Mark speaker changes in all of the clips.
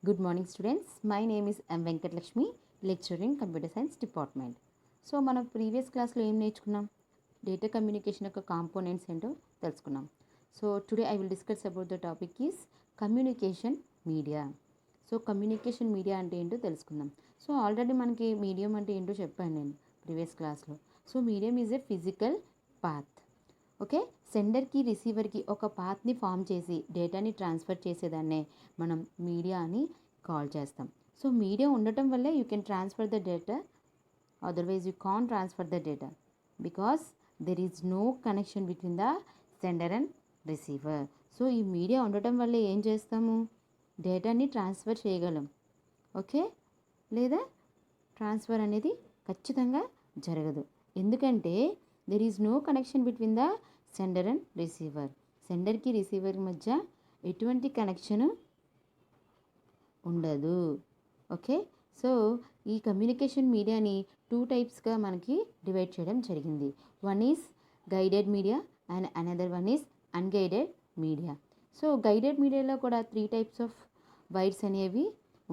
Speaker 1: Good morning, students. My name is M. Venkat Lakshmi, lecturer in Computer Science Department. So మనం previous క్లాస్లో ఏం నేర్చుకున్నాం? Data communication యొక్క components ఏంటో తెలుసుకున్నాం. So today I will discuss about the topic is communication media. So communication media అంటే ఏంటో తెలుసుకుందాం. సో ఆల్రెడీ మనకి మీడియం అంటే ఏంటో చెప్పాను నేను ప్రీవియస్ క్లాస్లో. So medium is a physical path. Okay, సెండర్కి రిసీవర్కి ఒక పాత్ని ఫామ్ చేసి డేటాని ట్రాన్స్ఫర్ చేసేదాన్నే మనం మీడియా అని కాల్ చేస్తాం. సో మీడియా ఉండటం వల్లే you can transfer the data, otherwise you can't transfer the data because there is no connection between the sender and receiver. So ఈ మీడియా ఉండటం వల్లే ఏం చేస్తాము, డేటాని ట్రాన్స్ఫర్ చేయగలం. ఓకే, లేదా ట్రాన్స్ఫర్ అనేది ఖచ్చితంగా జరగదు. ఎందుకంటే there is no connection between the sender and receiver. సెండర్కి రిసీవర్ మధ్య ఎటువంటి కనెక్షన్ ఉండదు. ఓకే, సో ఈ కమ్యూనికేషన్ మీడియాని 2 టైప్స్గా మనకి డివైడ్ చేయడం జరిగింది. One is guided media and another one is unguided media. So guided మీడియాలో కూడా 3 టైప్స్ ఆఫ్ వైర్స్ అనేవి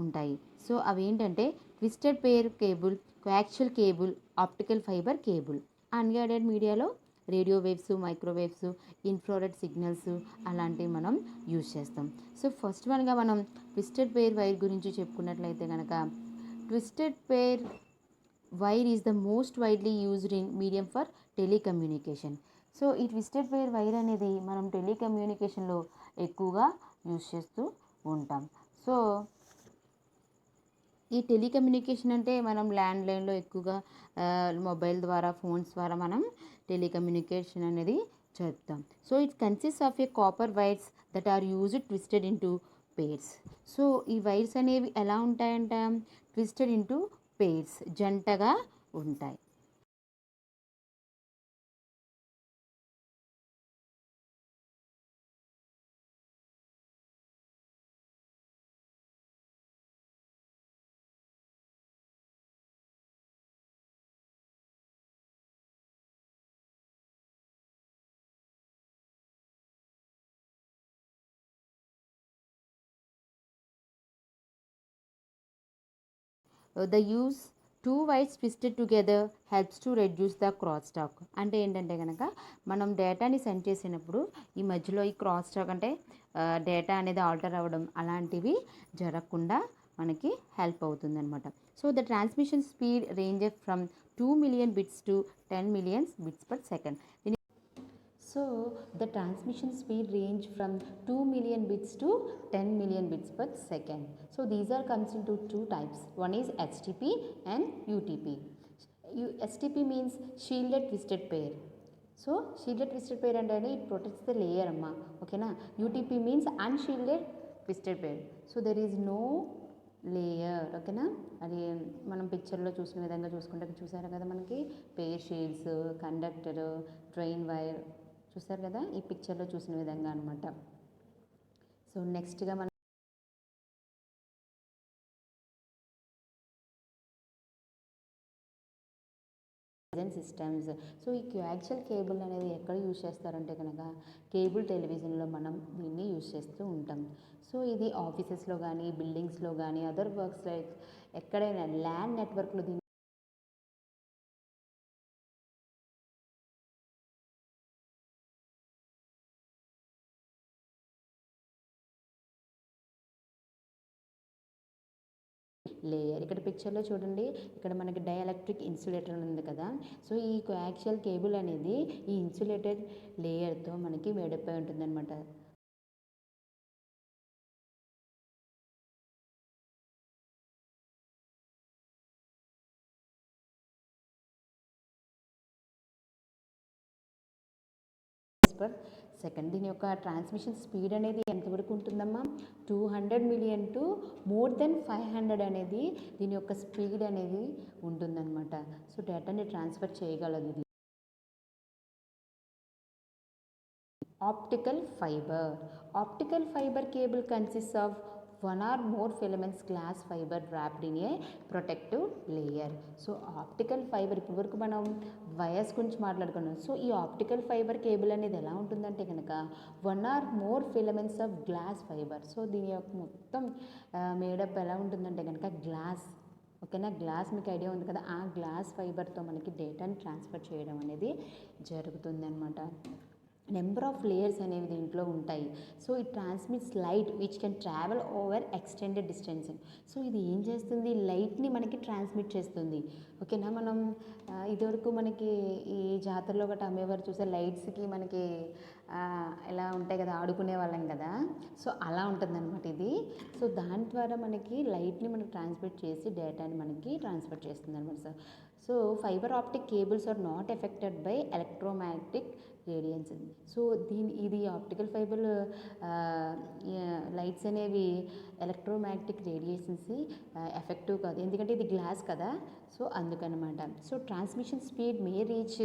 Speaker 1: ఉంటాయి. సో అవి ఏంటంటే twisted pair cable, coaxial cable, optical fibre cable. Unguided మీడియాలో radio waves, microwaves, infrared signals అలాంటివి మనం యూజ్ చేస్తాం. సో ఫస్ట్ వన్గా మనం ట్విస్టెడ్ పెయిర్ వైర్ గురించి చెప్పుకున్నట్లయితే కనుక, twisted pair wire is the most widely used in medium for telecommunication. So ఈ twisted pair wire అనేది మనం టెలికమ్యూనికేషన్లో ఎక్కువగా యూజ్ చేస్తూ ఉంటాం. సో ఈ టెలికమ్యూనికేషన్ అంటే మనం ల్యాండ్లైన్లో ఎక్కువగా మొబైల్ ద్వారా, ఫోన్స్ ద్వారా మనం టెలికమ్యూనికేషన్ అనేది చేస్తాం. So it consist of a copper wires that are used twisted into pairs. So ఈ వైర్స్ అనేవి ఎలా ఉంటాయంట, ట్విస్టెడ్ ఇంటూ పేర్స్, జంటగా ఉంటాయి. The use two wires twisted together helps to reduce the cross talk. అంటే ఏంటంటే కనుక మనం డేటాని సెండ్ చేసినప్పుడు ఈ మధ్యలో ఈ క్రాస్ టాక్ అంటే డేటా అనేది ఆల్టర్ అవ్వడం అలాంటివి జరగకుండా మనకి హెల్ప్ అవుతుంది అనమాట. So the transmission speed range from 2 million bits to 10 million bits per second. So the transmission speed range from 2 million bits to 10 million bits per second. So these are comes into 2 types. One is HTP and UTP. HTP means shielded twisted pair. So shielded twisted pair and it protects the layer amma. Okay na. UTP means unshielded twisted pair. So there is no layer. ఓకేనా, అది మనం పిక్చర్లో చూసిన విధంగా చూసుకుంటే చూసారు కదా, మనకి పేర్ షీల్డ్స్, కండక్టర్, డ్రైన్ వైర్ చూసారు కదా ఈ పిక్చర్లో చూసిన విధంగా అనమాట. సో నెక్స్ట్గా మనం సిస్టమ్స్. సో ఈ కోయాక్సియల్ కేబుల్ అనేది ఎక్కడ యూజ్ చేస్తారంటే కనుక కేబుల్ టెలివిజన్లో మనం దీన్ని యూజ్ చేస్తూ ఉంటాం. సో ఇది ఆఫీసెస్లో కానీ, బిల్డింగ్స్లో కానీ, అదర్ వర్క్స్ లైక్ ఎక్కడైనా ల్యాండ్ నెట్వర్క్లో దీన్ని లేయర్. ఇక్కడ పిక్చర్లో చూడండి, ఇక్కడ మనకి డైఎలక్ట్రిక్ ఇన్సులేటర్ ఉంది కదా. సో ఈ కోయాక్సియల్ కేబుల్ అనేది ఈ ఇన్సులేటెడ్ లేయర్తో మనకి వేడపై ఉంటుంది అనమాట. Per second. దీని యొక్క ట్రాన్స్మిషన్ స్పీడ్ అనేది ఎంతవరకు ఉంటుందమ్మా, 200 million టు మోర్ దెన్ 500 అనేది దీని యొక్క స్పీడ్ అనేది ఉంటుందన్నమాట. సో డేటాని ట్రాన్స్ఫర్ చేయగలదు ఇది. Optical fibre. Optical fibre cable consist of one or more filaments glass fibre wrapped in a protective layer. So optical fibre ఇప్పటి వరకు మనం వైర్స్ గురించి మాట్లాడుకున్నాం. సో ఈ ఆప్టికల్ ఫైబర్ కేబుల్ అనేది ఎలా ఉంటుందంటే కనుక one or more filaments of glass fibre. So దీని యొక్క మొత్తం మేడప్ ఎలా ఉంటుందంటే కనుక గ్లాస్, ఓకేనా, గ్లాస్ మీకు ఐడియా ఉంది కదా, ఆ గ్లాస్ ఫైబర్తో మనకి డేటాని ట్రాన్స్ఫర్ చేయడం అనేది జరుగుతుంది అనమాట. నెంబర్ ఆఫ్ లేయర్స్ అనేవి దీంట్లో ఉంటాయి. So it transmits light which can travel over extended distance. So ఇది ఏం చేస్తుంది, లైట్ని మనకి ట్రాన్స్మిట్ చేస్తుంది. ఓకేనా, మనం ఇదివరకు మనకి ఈ జాతరలో గట్రా అమ్మేవారు చూసే లైట్స్కి మనకి ఎలా ఉంటాయి కదా, ఆడుకునే వాళ్ళం కదా, సో అలా ఉంటుందన్నమాట ఇది. సో దాని ద్వారా మనకి లైట్ని మనకి ట్రాన్స్మిట్ చేసి డేటాని మనకి ట్రాన్స్ఫర్ చేస్తుంది అనమాట sir. So fibre optic cables are not affected by electromagnetic radiance. So ఇది ఆప్టికల్ ఫైబర్ లైట్స్ అనేవి ఎలక్ట్రోమాగ్నెటిక్ రేడియేషన్స్ ఎఫెక్టివ్ కాదు, ఎందుకంటే ఇది గ్లాస్ కదా, సో అందుకనమాట. So transmission speed may reach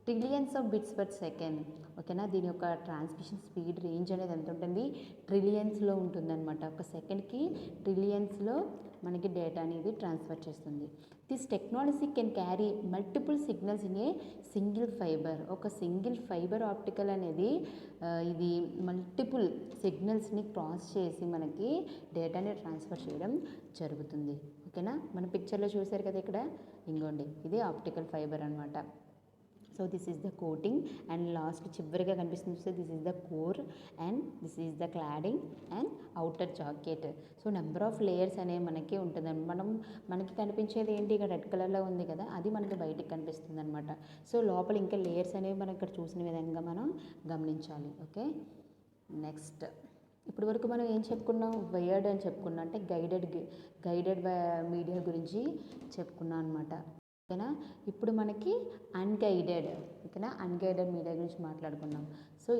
Speaker 1: trillions of bits per second. ఓకేనా, దీని యొక్క ట్రాన్స్మిషన్ స్పీడ్ రేంజ్ అనేది ఎంత ఉంటుంది, ట్రిలియన్స్లో ఉంటుందన్నమాట. ఒక సెకండ్కి ట్రిలియన్స్లో మనకి డేటా అనేది ట్రాన్స్ఫర్ చేస్తుంది. This technology can carry multiple signals in a single fibre. ఒక సింగిల్ ఫైబర్ ఆప్టికల్ అనేది ఇది మల్టిపుల్ సిగ్నల్స్ని క్రాస్ చేసి మనకి డేటాని ట్రాన్స్ఫర్ చేయడం జరుగుతుంది. ఓకేనా, మన పిక్చర్లో చూసారు కదా ఇక్కడ, ఇంకోండి ఇది ఆప్టికల్ ఫైబర్ అనమాట. So this is the coating and last చివరిగా కనిపిస్తుంది చూస్తే this is the core and this is the cladding and outer jacket. So number of layers అనేవి మనకి ఉంటుంది. మనకి కనిపించేది ఏంటి, ఇక్కడ రెడ్ కలర్లో ఉంది కదా, అది మనకి బయటికి కనిపిస్తుంది అనమాట. సో లోపల ఇంకా లేయర్స్ అనేవి మనం ఇక్కడ చూసిన విధంగా మనం గమనించాలి. ఓకే, నెక్స్ట్ ఇప్పటి వరకు మనం ఏం చెప్పుకున్నాం, వైర్డ్ అని చెప్పుకున్నాం, అంటే గైడెడ్ మీడియా గురించి చెప్పుకున్నాం అనమాట. ఓకేనా, ఇప్పుడు మనకి అన్గైడెడ్, ఓకేనా, అన్గైడెడ్ మీడియా గురించి మాట్లాడుకున్నాం. సో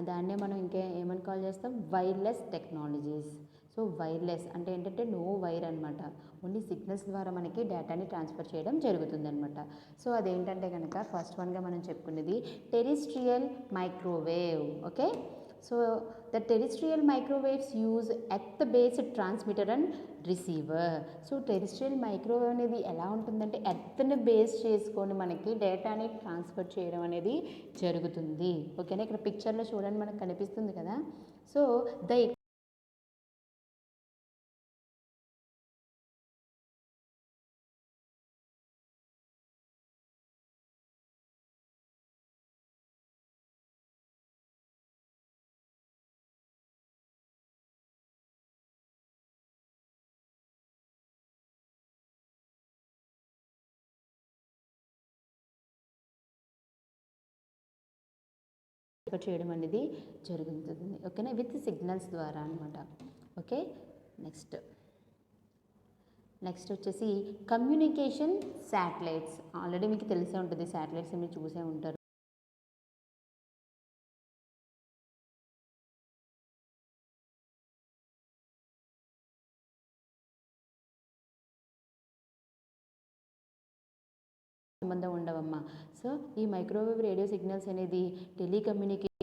Speaker 1: దాన్నే మనం ఇంకా ఏమని కాల్ చేస్తాం, వైర్లెస్ టెక్నాలజీస్. సో వైర్లెస్ అంటే ఏంటంటే నో వైర్ అనమాట, ఓన్లీ సిగ్నల్స్ ద్వారా మనకి డేటాని ట్రాన్స్ఫర్ చేయడం జరుగుతుంది అనమాట. సో అదేంటంటే కనుక ఫస్ట్ వన్గా మనం చెప్పుకునేది terrestrial microwave. Okay, so the terrestrial microwaves use earth based transmitter and receiver. So terrestrial microwave అనేది ఎలా ఉంటుందంటే ఎర్త్ని బేస్ చేసుకొని మనకి డేటాని ట్రాన్స్ఫర్ చేయడం అనేది జరుగుతుంది. ఓకేనా, ఇక్కడ పిక్చర్లో చూడండి మనకు కనిపిస్తుంది కదా. సో ద చేయడం అనేది జరుగుతుంది. ఓకేనా, విత్ సిగ్నల్స్ ద్వారా అనమాట. ఓకే, నెక్స్ట్ వచ్చేసి కమ్యూనికేషన్ శాటిలైట్స్. ఆల్రెడీ మీకు తెలిసే ఉంటుంది, శాటిలైట్స్ మీరు చూసే ఉంటారు. సంబంధం ఉండవమ్మా. సో ఈ మైక్రోవేవ్ రేడియో సిగ్నల్స్ అనేది టెలికమ్యూనికేషన్